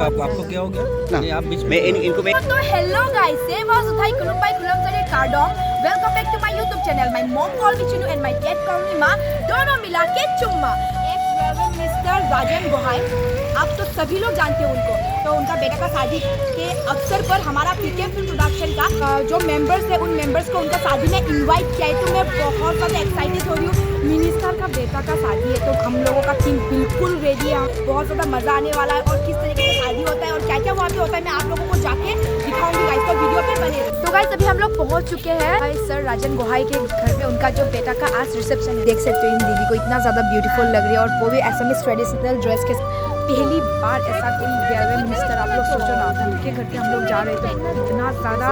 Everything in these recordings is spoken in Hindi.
आपको क्या हो गया ना आप बीच मैं इनको मैं तो hello guys, saya was Uthai Kulumpai Kulumsari Kardong. Welcome back to my YouTube channel. My mom called me Chinu and my dad called me Ma. दोनों मिला के चुम्मा। Ex-Reverend Mr. राजन गोहाई, आप तो सभी लोग जानते हो उनको। तो उनका बेटा का शादी के अवसर पर हमारा पीके फिल्म प्रोडक्शन का जो मेंबर्स है, उन मेंबर्स को उनका शादी में इनवाइट किया है। तो मैं बहुत ज़्यादा एक्साइटेड हो रही हूँ। मिनिस्टर का बेटा का शादी है तो हम लोगों का टीम बिल्कुल रेडी है। बहुत ज़्यादा मज़ा आने वाला है और किस तरीके से शादी होता है और क्या क्या वहाँ पे होता है मैं आप लोगों को जाके दिखाऊंगी गाइस, तो वीडियो पे बने रहिए। तो गाइस अभी हम लोग पहुँच चुके हैं सर राजन गोहाई के घर में। उनका जो बेटा का आज रिसेप्शन है, देख सकते हो इन दीदी को इतना ज़्यादा ब्यूटीफुल लग रही है और वो भी असमीज ट्रेडिशनल ड्रेस के। पहली बार ऐसा कोई वेलवेल मिनिस्टर, आप लोग सोचो ना, उनके घर पे हम लोग जा रहे थे तो इतना ज़्यादा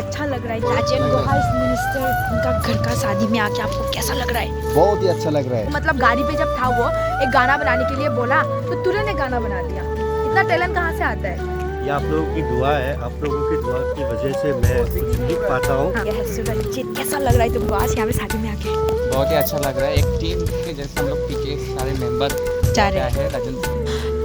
अच्छा लग रहा है। राजन गोहाई मिनिस्टर उनका घर का शादी में आके आपको कैसा लग रहा है? बहुत ही अच्छा लग रहा है। मतलब गाड़ी पे जब था वो एक गाना बनाने के लिए बोला तो तुरंत एक गाना बना दिया। इतना टैलेंट कहाँ से आता है? ये आप लोगों की दुआ है, आप लोगों की दुआ की वजह से मैं कुछ लिख पाता हूँ। कैसा लग रहा है तुमको आज यहाँ पे शादी में आके? बहुत ही अच्छा लग रहा है। एक टीम के जैसे हम लोग पीके सारे मेंबर जा रहे हैं राजन।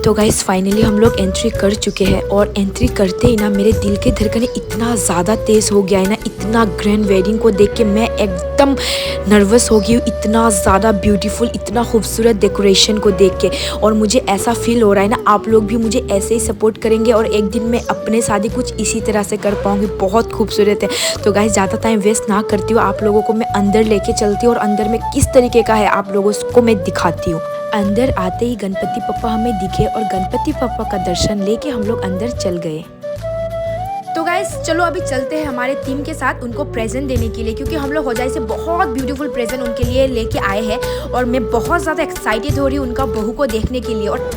तो गाइस फाइनली हम लोग एंट्री कर चुके हैं और एंट्री करते ही ना मेरे दिल के धड़कन इतना ज़्यादा तेज़ हो गया है ना। इतना ग्रैंड वेडिंग को देख के मैं एकदम नर्वस हो गई हूँ। इतना ज़्यादा ब्यूटीफुल, इतना खूबसूरत डेकोरेशन को देख के। और मुझे ऐसा फील हो रहा है ना आप लोग भी मुझे ऐसे ही सपोर्ट करेंगे और एक दिन मैं अपने शादी कुछ इसी तरह से कर पाऊँगी। बहुत खूबसूरत है। तो गाइस ज़्यादा टाइम वेस्ट ना करती हूँ, आप लोगों को मैं अंदर लेके चलती हूँ और अंदर में किस तरीके का है आप लोगों को मैं दिखाती हूँ। अंदर आते ही गणपति पप्पा हमें दिखे और गणपति पप्पा का दर्शन लेके हम लोग अंदर चल गए। तो गाइस चलो अभी चलते हैं हमारे टीम के साथ उनको प्रेजेंट देने के लिए, क्योंकि हम लोग हो जाए से बहुत ब्यूटीफुल प्रेजेंट उनके लिए लेके आए हैं और मैं बहुत ज़्यादा एक्साइटेड हो रही हूँ उनका बहू को देखने के लिए। और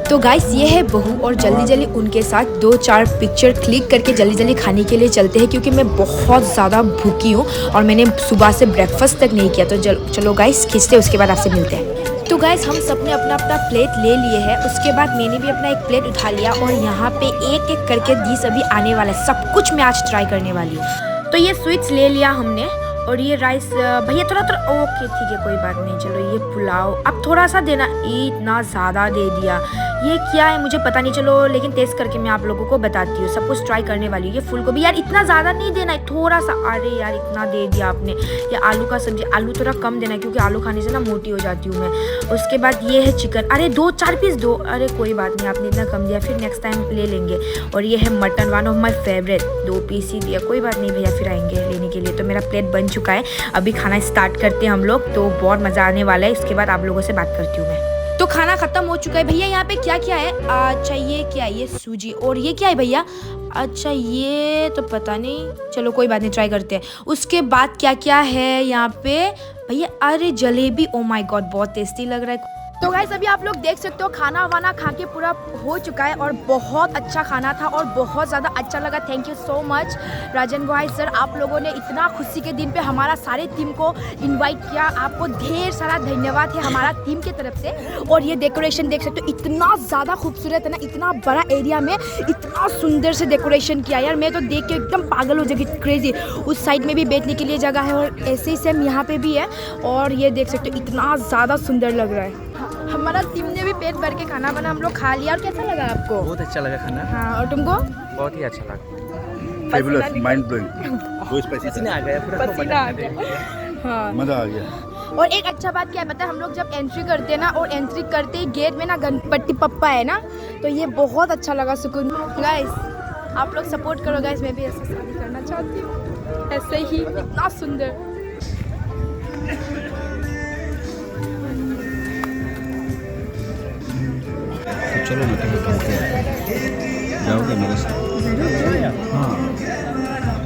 तो गाइस ये है बहू और जल्दी जल्दी उनके साथ 2-4 पिक्चर क्लिक करके जल्दी जल्दी खाने के लिए चलते हैं, क्योंकि मैं बहुत ज़्यादा भूखी हूँ और मैंने सुबह से ब्रेकफास्ट तक नहीं किया। तो चलो गाइस खींचते उसके बाद आपसे मिलते हैं। तो गाइस हम सब ने अपना अपना प्लेट ले लिए है। उसके बाद मैंने भी अपना एक प्लेट उठा लिया और यहाँ पे एक एक करके डिश अभी आने वाला है। सब कुछ मैं आज ट्राई करने वाली हूँ। तो ये स्वीट्स ले लिया हमने और ये राइस भैया थोड़ा ओके ठीक है कोई बात नहीं। चलो ये पुलाव अब थोड़ा सा देना, इतना ज़्यादा दे दिया। ये क्या है मुझे पता नहीं, चलो लेकिन टेस्ट करके मैं आप लोगों को बताती हूँ। सब कुछ ट्राई करने वाली हूँ। ये फूल गोभी यार इतना ज़्यादा नहीं देना है, थोड़ा सा। अरे यार इतना दे दिया आपने। ये आलू का सब्जी, आलू थोड़ा कम देना है क्योंकि आलू खाने से ना मोटी हो जाती हूँ मैं। उसके बाद ये है चिकन, अरे 2-4 पीस दो। अरे कोई बात नहीं आपने इतना कम दिया, फिर नेक्स्ट टाइम ले लेंगे। और ये है mutton, one of my favourite, 2 piece ही दिया। कोई बात नहीं भैया फिर आएंगे लेने के लिए। तो मेरा प्लेट बन चुका है, अभी खाना स्टार्ट करते हैं हम लोग। तो बहुत मज़ा आने वाला है। इसके बाद आप लोगों से बात करती हूँ मैं। तो खाना खत्म हो चुका है भैया। यहाँ पे क्या क्या है? अच्छा ये क्या है? ये सूजी। और ये क्या है भैया? अच्छा ये तो पता नहीं, चलो कोई बात नहीं ट्राई करते हैं। उसके बाद क्या क्या है यहाँ पे भैया? अरे जलेबी, ओ माय गॉड बहुत टेस्टी लग रहा है। तो गाइस अभी आप लोग देख सकते हो खाना वाना खा के पूरा हो चुका है और बहुत अच्छा खाना था और बहुत ज़्यादा अच्छा लगा। Thank you so much Rajan Gohain sir, आप लोगों ने इतना खुशी के दिन पे हमारा सारे टीम को इनवाइट किया। आपको ढेर सारा धन्यवाद है हमारा टीम की तरफ से। और ये डेकोरेशन देख सकते हो इतना ज़्यादा खूबसूरत है ना, इतना बड़ा एरिया में इतना सुंदर से डेकोरेशन किया यार, मैं तो देख के एकदम पागल हो जाएगी, क्रेजी। उस साइड में भी बैठने के लिए जगह है और ऐसे ही सेम यहाँ पे भी है। और ये देख सकते हो इतना ज़्यादा सुंदर लग रहा है। हमारा टीम ने भी पेट भर के खाना बना हम लोग खा लिया। और कैसा लगा आपको? बहुत अच्छा लगा खाना। हाँ और तुमको? बहुत ही अच्छा लगा। फेबुलस, माइंड ब्लोइंग, पसीना आ गया, पूरा पसीना आ गया। हाँ मजा आ गया। और एक अच्छा बात क्या है पता है, हम लोग जब एंट्री करते हैं ना और एंट्री करते ही गेट में ना गणपति पप्पा है ना, तो ये बहुत अच्छा लगा सुकून। गाइस आप लोग सपोर्ट करो गाइस, मैं भी ऐसे शादी करना चाहती हूँ, ऐसे ही इतना सुंदर। तो चलो ना तुम जाओगे मेरे साथ? हाँ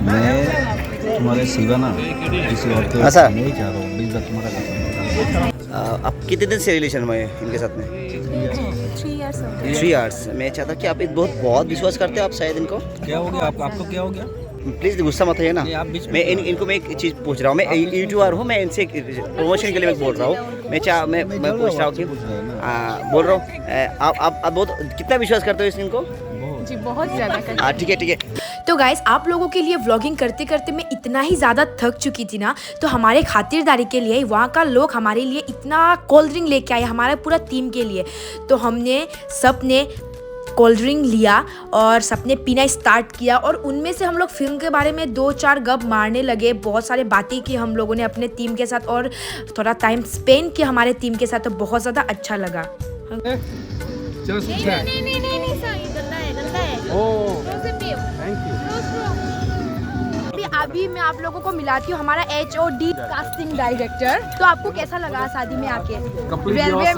मैं तुम्हारे सिवा ना किसी और के ऐसा? नहीं जा रहा हूँ। बिल्कुल तुम्हारा कसम। आप कितने दिन से रिलेशन में इनके साथ में? 3 इयर्स। मैं चाहता कि आप बहुत विश्वास करते हो आप शायद इनको। क्या हो गया आपको क्या हो गया? प्लीज़ गुस्सा मत है ना। नहीं, आप बीच में मैं इनको मैं एक चीज़ पूछ रहा हूँ। मैं यूट्यूबर हूँ, मैं इनसे प्रमोशन के लिए मैं बोल रहा हूँ। मैं पूछ रहा हूँ कि बोल रहा हूँ आप बहुत कितना विश्वास करते हो इनको? जी बहुत ज़्यादा। ठीक है ठीक है। तो गाइस आप लोगों के लिए व्लॉगिंग करते करते मैं इतना ही ज़्यादा थक चुकी थी ना, तो हमारे खातिरदारी के लिए वहाँ का लोग हमारे लिए इतना कोल्ड ड्रिंक लेके आए, हमारे पूरा टीम के लिए। तो हमने सब ने कोल्ड ड्रिंक लिया और सबने पीना स्टार्ट किया और उनमें से हम लोग फिल्म के बारे में 2-4 गप मारने लगे। बहुत सारे बातें की हम लोगों ने अपने टीम के साथ और थोड़ा टाइम स्पेंड किया हमारे टीम के साथ, तो बहुत ज़्यादा अच्छा लगा। अभी मैं आप लोगों को मिलाती हूँ हमारा HOD कास्टिंग डायरेक्टर। तो आपको कैसा लगा शादी में आके? रेलवे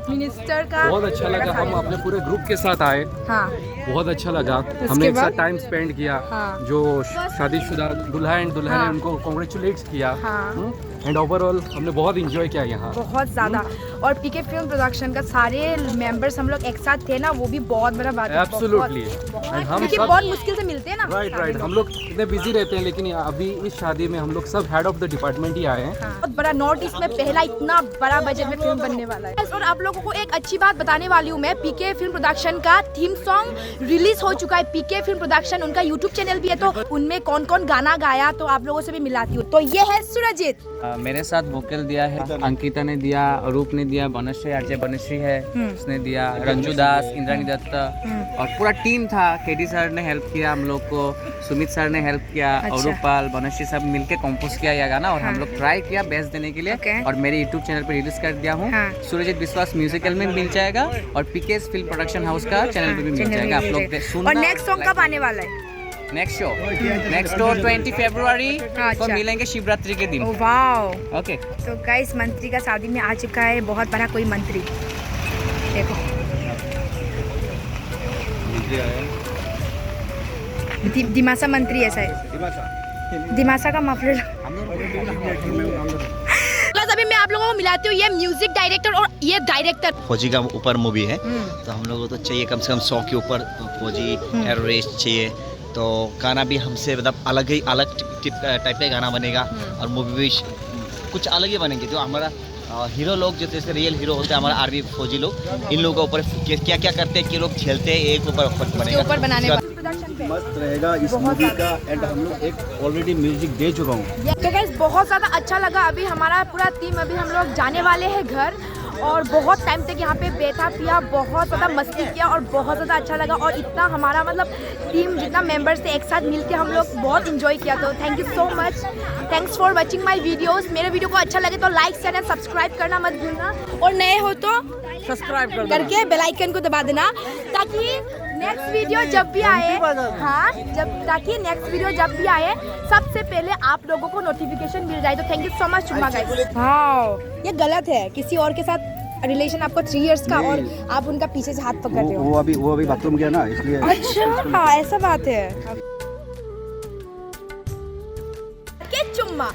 मिनिस्टर का बहुत अच्छा लगा। हम अपने पूरे ग्रुप के साथ आए। हाँ, बहुत अच्छा लगा। हमने एक साथ टाइम स्पेंड किया। हाँ। जो शादीशुदा दूल्हा एंड दुल्हन है उनको कॉन्ग्रेचुलेट किया। हाँ। एंड ओवरऑल हमने बहुत इंजॉय किया यहाँ। बहुत ज़्यादा। और पीके फिल्म प्रोडक्शन का सारे मेंबर्स हम लोग एक साथ थे ना, वो भी बहुत बड़ा बात है। एब्सोल्युटली। एंड हम क्योंकि सब बहुत मुश्किल से मिलते हैं ना। राइट। हम लोग इतने बिजी रहते हैं, लेकिन अभी इस शादी में हम लोग सब हेड ऑफ द डिपार्टमेंट ही आए हैं। बहुत बड़ा नॉर्थ ईस्ट में पहला इतना बड़ा बजट में फिल्म बनने वाला है। और आप लोगों को एक अच्छी बात बताने वाली हूँ मैं, पीके फिल्म प्रोडक्शन का थीम सॉन्ग रिलीज हो चुका है। पीके फिल्म प्रोडक्शन उनका यूट्यूब चैनल भी है, तो उनमें कौन कौन गाना गाया तो आप लोगों से भी मिलाती हूँ। तो ये है सुरजीत। मेरे साथ वोकल दिया है अंकिता ने दिया, रूप ने दिया, बनश्री आरजे बनश्री है उसने दिया, रंजू दास, इंद्रानी दत्त और पूरा टीम था। केडी सर ने हेल्प किया हम लोग को, सुमित सर ने हेल्प किया, अरूप पाल, बनश्री सब मिलके कंपोज किया यह गाना और हम लोग ट्राई किया बेस्ट देने के लिए और मेरे यूट्यूब चैनल पर रिलीज कर दिया हूँ। सुरजीत विश्वास म्यूजिकल में मिल जाएगा और पीके फिल्म प्रोडक्शन हाउस का चैनल पे भी मिल जाएगा। आप लोग सुनना। और नेक्स्ट सॉन्ग कब आने वाला है? नेक्स्ट शो 20 फरवरी को मिलेंगे शिवरात्रि के दिन। वाओ। ओके। तो गाइस मंत्री का शादी में आ चुका है बहुत बड़ा कोई मंत्री। देखो दिमासा मंत्री ऐसा है, दिमासा का मफलर। अभी मैं आप लोगों को मिलाती हूँ, ये म्यूजिक डायरेक्टर और ये डायरेक्टर। फौजी का ऊपर मूवी है तो हम लोगों को तो चाहिए कम से कम 100 के ऊपर फौजी टेररिस्ट चाहिए। तो गाना भी हमसे मतलब अलग टाइप का गाना बनेगा और मूवी भी कुछ अलग ही बनेंगे। जो हमारा हीरो लोग जो जैसे रियल हीरो होते हैं हमारा आर्मी फौजी लोग, इन लोगों के ऊपर क्या क्या करते हैं, कि लोग झेलते हैं, एक ऊपर बनेगा। ऊपर बनाने मस्त रहेगा इस मूवी का। एंड हम लोग एक ऑलरेडी म्यूजिक दे चुका हूँ। तो गाइस बहुत ज़्यादा अच्छा लगा। अभी हमारा पूरा टीम, अभी हम लोग जाने वाले हैं घर और बहुत टाइम तक यहाँ पे बैठा पिया, बहुत ज़्यादा मस्ती किया और बहुत ज़्यादा अच्छा लगा। और इतना हमारा मतलब टीम जितना मेंबर्स थे एक साथ मिलके हम लोग बहुत इंजॉय किया। तो thank you so much, thanks for watching my videos. मेरे वीडियो को अच्छा लगे तो लाइक शेयर एंड सब्सक्राइब करना मत भूलना और नए हो तो सब्सक्राइब करके बेल आइकन को दबा देना ताकि नेक्स्ट वीडियो जब भी आए, हाँ ताकि नेक्स्ट वीडियो जब भी आए सबसे पहले आप लोगों को नोटिफिकेशन मिल जाए। तो थैंक यू सो मच चुम्मा गाइस। हाँ ये गलत है, किसी और के साथ रिलेशन आपको 3 इयर्स का और आप उनका पीछे से हाथ पकड़ रहे हो। वो अभी बाथरूम गया ना इसलिए। अच्छा हाँ ऐसा बात है। चुम्मा